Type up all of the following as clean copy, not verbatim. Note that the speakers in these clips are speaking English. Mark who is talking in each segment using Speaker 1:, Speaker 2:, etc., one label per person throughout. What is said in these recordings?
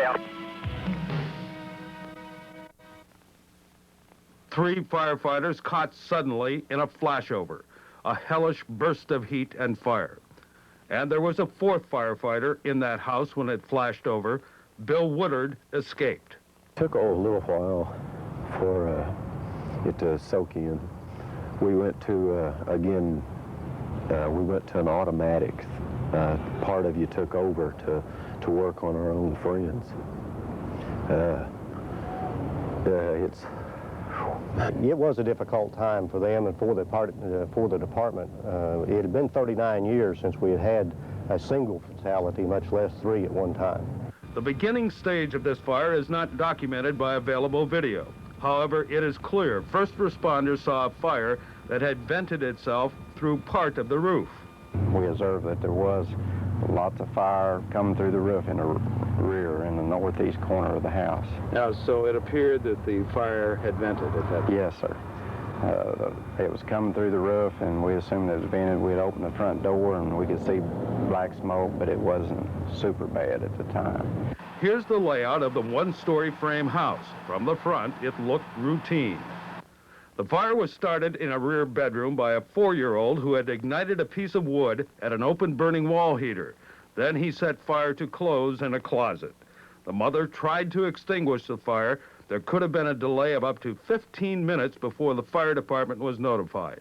Speaker 1: down.
Speaker 2: 3 firefighters caught suddenly in a flashover, a hellish burst of heat and fire. And there was a 4th firefighter in that house when it flashed over. Bill Woodard escaped.
Speaker 3: It took a little while for it to soak in. We went to, again, we went to an automatic. Part of you took over to work on our own friends. It was a difficult time for them and for the department. It had been 39 years since we had had a single fatality, much less 3 at one time.
Speaker 2: The beginning stage of this fire is not documented by available video. However, it is clear first responders saw a fire that had vented itself through part of the roof.
Speaker 4: We observed that there was lots of fire coming through the roof in the rear, in the northeast corner of the house.
Speaker 5: Now, so it appeared that the fire had vented at that point?
Speaker 4: Yes, sir. It was coming through the roof, and we assumed it was vented. We had opened the front door, and we could see black smoke, but it wasn't super bad at the time.
Speaker 2: Here's the layout of the 1-story frame house. From the front, it looked routine. The fire was started in a rear bedroom by a 4-year-old who had ignited a piece of wood at an open burning wall heater. Then he set fire to clothes in a closet. The mother tried to extinguish the fire. There could have been a delay of up to 15 minutes before the fire department was notified.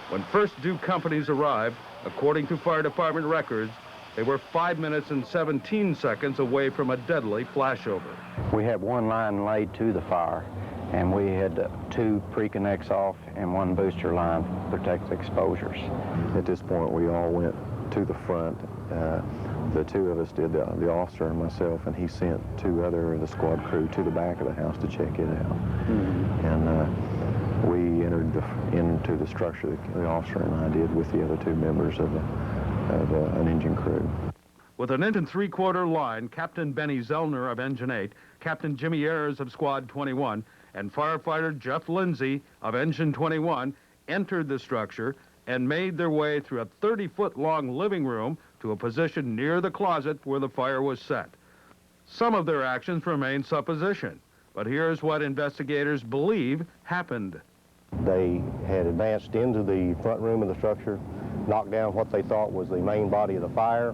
Speaker 2: When first due companies arrived, according to fire department records, they were 5 minutes and 17 seconds away from a deadly flashover.
Speaker 4: We had 1 line laid to the fire, and we had 2 pre-connects off and 1 booster line to protect the exposures.
Speaker 3: At this point, we all went to the front. The 2 of us did, the officer and myself, and he sent 2 other of the squad crew to the back of the house to check it out. And we entered into the structure, the officer and I did, with the other 2 members of an engine crew.
Speaker 2: With an inch and 3/4 line, Captain Benny Zellner of Engine 8, Captain Jimmy Ayers of Squad 21, and firefighter Jeff Lindsay of Engine 21 entered the structure and made their way through a 30-foot-long living room to a position near the closet where the fire was set. Some of their actions remain supposition, but here's what investigators believe happened.
Speaker 3: They had advanced into the front room of the structure, knocked down what they thought was the main body of the fire.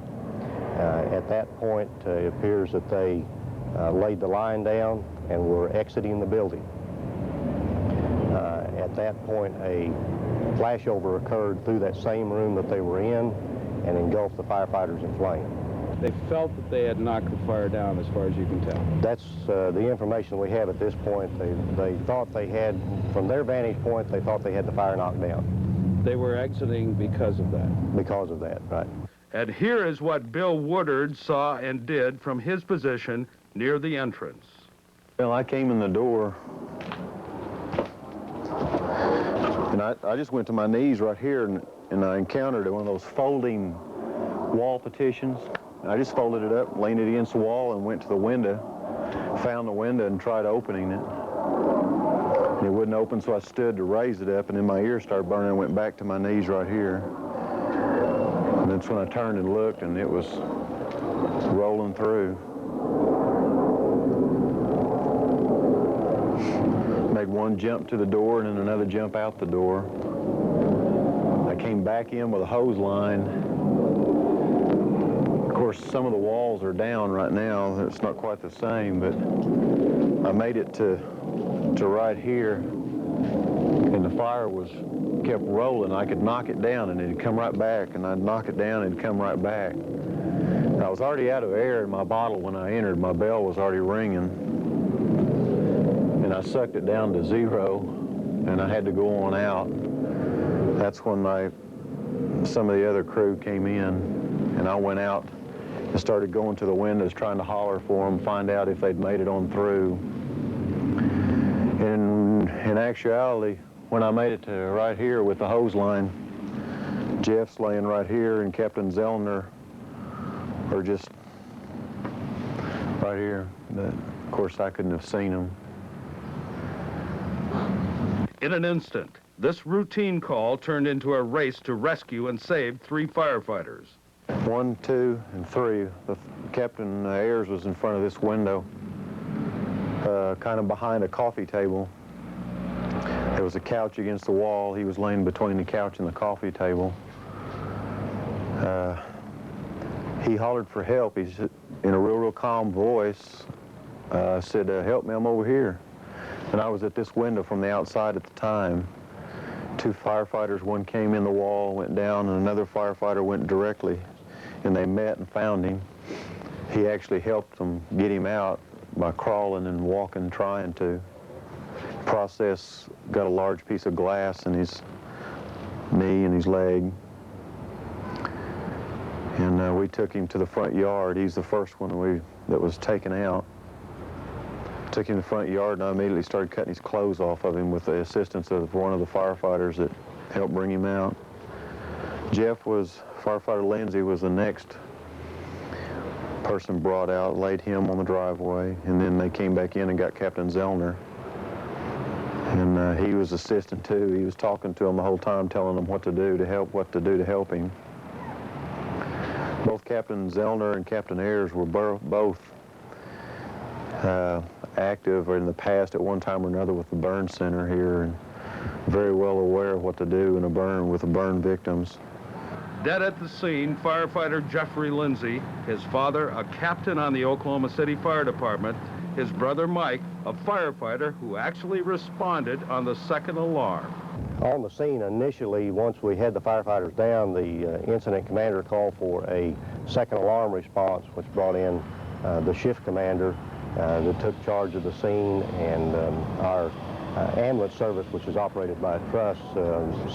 Speaker 3: At that point, it appears that they laid the line down and were exiting the building. At that point, a flashover occurred through that same room that they were in and engulfed the firefighters in flame.
Speaker 5: They felt that they had knocked the fire down, as far as you can tell.
Speaker 3: That's the information we have at this point. They thought they had, from their vantage point, they thought they had the fire knocked down.
Speaker 5: They were exiting because of that?
Speaker 3: Because of that, right.
Speaker 2: And here is what Bill Woodard saw and did from his position near the entrance.
Speaker 3: Well, I came in the door, and I just went to my knees right here, and I encountered one of those folding wall partitions. I just folded it up, leaned it against the wall, and went to the window, found the window, and tried opening it. And it wouldn't open, so I stood to raise it up, and then my ears started burning and went back to my knees right here. And that's when I turned and looked, and it was rolling through. Made one jump to the door and then another jump out the door. I came back in with a hose line. Of course, some of the walls are down right now. It's not quite the same, but I made it to right here, and the fire kept rolling. I could knock it down and it'd come right back, and I'd knock it down and it'd come right back. And I was already out of air in my bottle when I entered. My bell was already ringing, and I sucked it down to 0, and I had to go on out. That's when some of the other crew came in, and I went out and started going to the windows trying to holler for them, find out if they'd made it on through. And in actuality, when I made it to right here with the hose line, Jeff's laying right here and Captain Zellner are just right here. But of course, I couldn't have seen them.
Speaker 2: In an instant, this routine call turned into a race to rescue and save 3 firefighters.
Speaker 3: 1, 2, and 3. Captain Ayers was in front of this window, kind of behind a coffee table. There was a couch against the wall. He was laying between the couch and the coffee table. He hollered for help. He said, in a real calm voice, said, help me, I'm over here. And I was at this window from the outside at the time. 2 firefighters, one came in the wall, went down, and another firefighter went directly, and they met and found him. He actually helped them get him out by crawling and walking, trying to. Process got a large piece of glass in his knee and his leg. And we took him to the front yard. He's the first one that was taken out. Took him to the front yard, and I immediately started cutting his clothes off of him with the assistance of one of the firefighters that helped bring him out. Firefighter Lindsay was the next person brought out, laid him on the driveway, and then they came back in and got Captain Zellner. And he was assisting too. He was talking to him the whole time, telling them what to do to help him. Both Captain Zellner and Captain Ayers were both active in the past at one time or another with the burn center here, and very well aware of what to do in a burn with the burn victims.
Speaker 2: Dead at the scene, firefighter Jeffrey Lindsay, his father, a captain on the Oklahoma City Fire Department, his brother Mike, a firefighter who actually responded on the second alarm.
Speaker 1: On the scene initially, once we had the firefighters down, the incident commander called for a second alarm response, which brought in the shift commander that took charge of the scene, and our ambulance service, which is operated by a trust,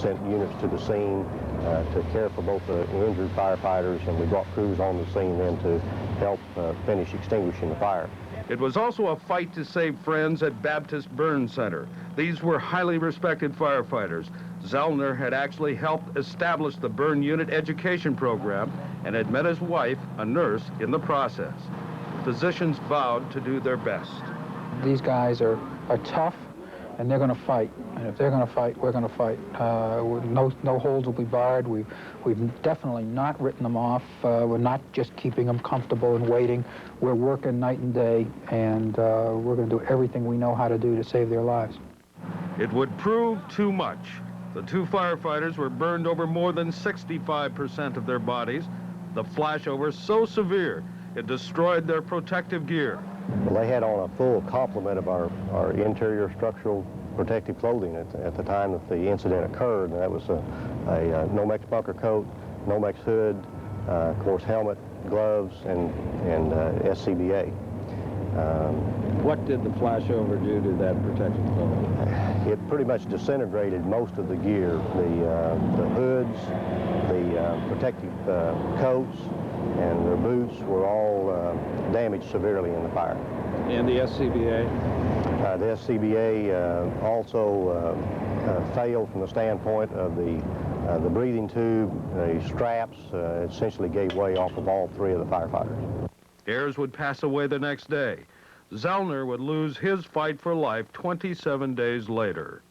Speaker 1: sent units to the scene to care for both the injured firefighters, and we brought crews on the scene then to help finish extinguishing the fire.
Speaker 2: It was also a fight to save friends at Baptist Burn Center. These were highly respected firefighters. Zellner had actually helped establish the burn unit education program and had met his wife, a nurse, in the process. Physicians vowed to do their best.
Speaker 6: These guys are tough, and they're going to fight. And if they're going to fight, we're going to fight. No holds will be barred. We've definitely not written them off. We're not just keeping them comfortable and waiting. We're working night and day, and we're going to do everything we know how to do to save their lives.
Speaker 2: It would prove too much. The 2 firefighters were burned over more than 65% of their bodies. The flashover so severe, it destroyed their protective gear.
Speaker 1: Well, they had on a full complement of our interior structural protective clothing at the time that the incident occurred. And that was a Nomex bunker coat, Nomex hood, of course helmet, gloves, and SCBA.
Speaker 5: What did the flashover do to that protective clothing?
Speaker 1: It pretty much disintegrated most of the gear, the hoods, the protective coats, and the boots were all damaged severely in the fire.
Speaker 5: And the SCBA?
Speaker 1: The SCBA also failed from the standpoint of the breathing tube. The straps essentially gave way off of all 3 of the firefighters.
Speaker 2: Ayers would pass away the next day. Zellner would lose his fight for life 27 days later.